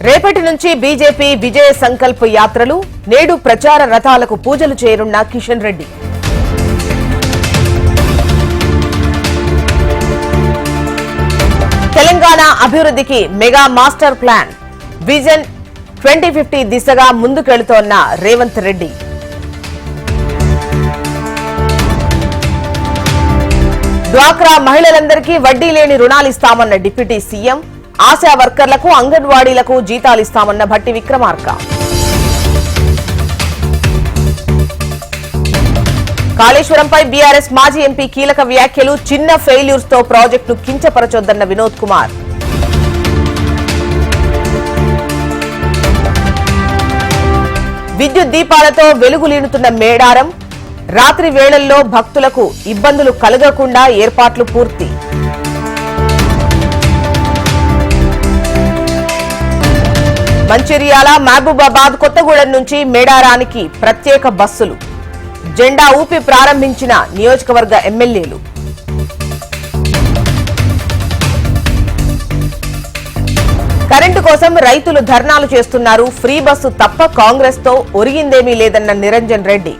రేపటి నుంచి బీజేపీ విజయ సంకల్ప యాత్రలు, నేడు ప్రచార రథాలకు పూజలు చేయనున్న కిషన్ రెడ్డి. తెలంగాణ అభివృద్ధికి మెగా మాస్టర్ ప్లాన్, విజన్ 2050 దిశగా ముందుకెళుతోన్న రేవంత్ రెడ్డి. డ్వాక్రా మహిళలందరికీ వడ్డీ లేని రుణాలిస్తామన్న డిప్యూటీ సీఎం, ఆశా వర్కర్లకు అంగన్వాడీలకు జీతాలిస్తామన్న భట్టి విక్రమార్క. కాళేశ్వరంపై బీఆర్ఎస్ మాజీ ఎంపీ కీలక వ్యాఖ్యలు, చిన్న ఫెయిల్యూర్స్ తో ప్రాజెక్టును కించపరచొద్దన్న వినోద్ కుమార్. విద్యుత్ దీపాలతో వెలుగులీనుతున్న మేడారం, రాత్రి వేళల్లో భక్తులకు ఇబ్బందులు కలగకుండా ఏర్పాట్లు పూర్తి. మంచిర్యాల, మహబూబాబాద్, కొత్తగూడెం నుంచి మేడారానికి ప్రత్యేక బస్సులు, జెండా ఊపి ప్రారంభించిన నియోజకవర్గ ఎమ్మెల్యేలు. కరెంటు కోసం రైతులు ధర్నాలు చేస్తున్నారు, ఫ్రీ బస్సు తప్ప కాంగ్రెస్ తో ఒరిగిందేమీ లేదన్న నిరంజన్ రెడ్డి.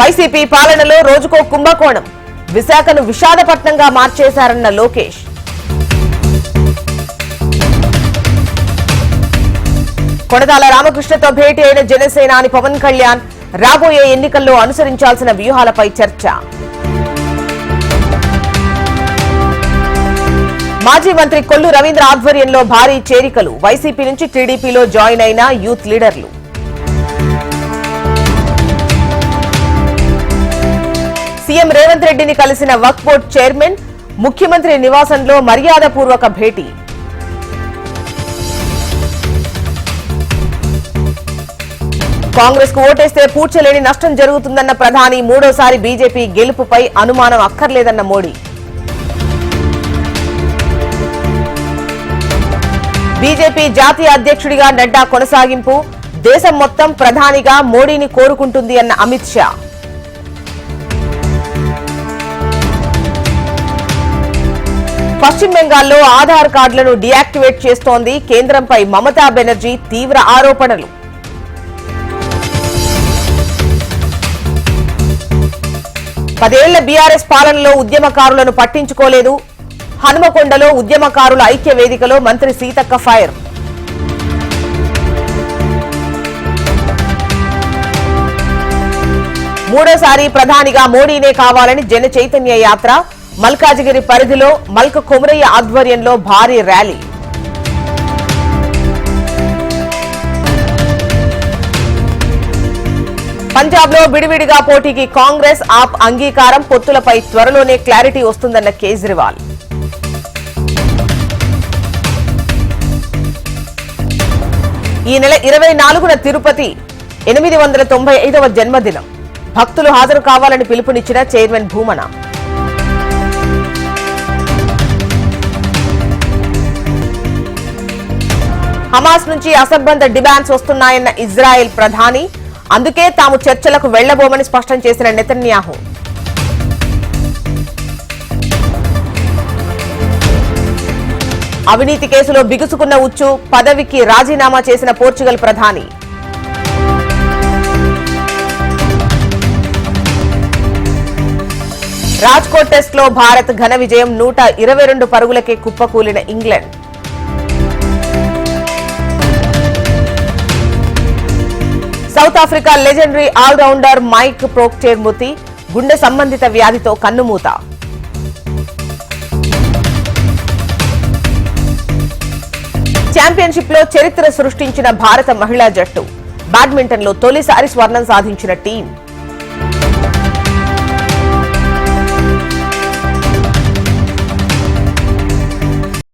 వైసీపీ పాలనలో రోజుకో కుంభకోణం, విశాఖను విషాదపట్నంగా మార్చేశారన్న లోకేష్. కొనతాల రామకృష్ణతో భేటీ అయిన జనసేనాని పవన్ కళ్యాణ్, రాబోయే ఎన్నికల్లో అనుసరించాల్సిన వ్యూహాలపై చర్చ. మాజీ మంత్రి కొల్లు రవీంద్ర ఆధ్వర్యంలో భారీ చేరికలు, వైసీపీ నుంచి టీడీపీలో జాయిన్ అయిన యూత్ లీడర్లు. సీఎం రేవంత్ రెడ్డిని కలిసిన వక్ఫ్ బోర్డు చైర్మన్, ముఖ్యమంత్రి నివాసంలో మర్యాదపూర్వక భేటీ. కాంగ్రెస్ కు ఓటేస్తే పూడ్చలేని నష్టం జరుగుతుందన్న ప్రధాని, మూడోసారి బీజేపీ గెలుపుపై అనుమానం అక్కర్లేదన్న మోడీ. బీజేపీ జాతీయ అధ్యక్షుడిగా నడ్డా కొనసాగింపు, దేశం మొత్తం ప్రధానిగా మోడీని కోరుకుంటుంది అన్న అమిత్ షా. పశ్చిమ బెంగాల్లో ఆధార్ కార్డులను డీయాక్టివేట్ చేస్తోంది కేంద్రంపై మమతా బెనర్జీ తీవ్ర ఆరోపణలు. పదేళ్ల బీఆర్ఎస్ పాలనలో ఉద్యమకారులను పట్టించుకోలేదు, హనుమకొండలో ఉద్యమకారుల ఐక్య వేదికలో మంత్రి సీతక్క ఫైర్. మూడోసారి ప్రధానిగా మోడీనే కావాలని జన చైతన్య యాత్ర, మల్కాజిగిరి పరిధిలో మల్క కొమరయ్య ఆధ్వర్యంలో భారీ ర్యాలీ. పంజాబ్ లో విడివిడిగా పోటీకి కాంగ్రెస్, ఆప్ అంగీకారం, పొత్తులపై త్వరలోనే క్లారిటీ వస్తుందన్న కేజ్రీవాల్. ఈ నెల 24న తిరుపతి 895వ జన్మదినం, భక్తులు హాజరు కావాలని పిలుపునిచ్చిన చైర్మన్ భూమన. హమాస్ నుంచి అసంబద్ధ డిమాండ్స్ వస్తున్నాయన్న ఇజ్రాయెల్ ప్రధాని, అందుకే తాము చర్చలకు వెళ్లబోమని స్పష్టం చేసిన నెతన్యాహు. అవినీతి కేసులో బిగుసుకున్న ఉచ్చు, పదవికి రాజీనామా చేసిన పోర్చుగల్ ప్రధాని. రాజ్కోట్ టెస్ట్ లో భారత్ ఘన విజయం, 122 పరుగులకే కుప్పకూలిన England. South Africa legendary allrounder Mike Procter మృతి, గుండె సంబంధిత వ్యాధితో కన్నుమూత. ఛాంపియన్షిప్ లో చరిత్ర సృష్టించిన భారత మహిళా జట్టు, బ్యాడ్మింటన్ లో తొలిసారి స్వర్ణం సాధించిన టీం.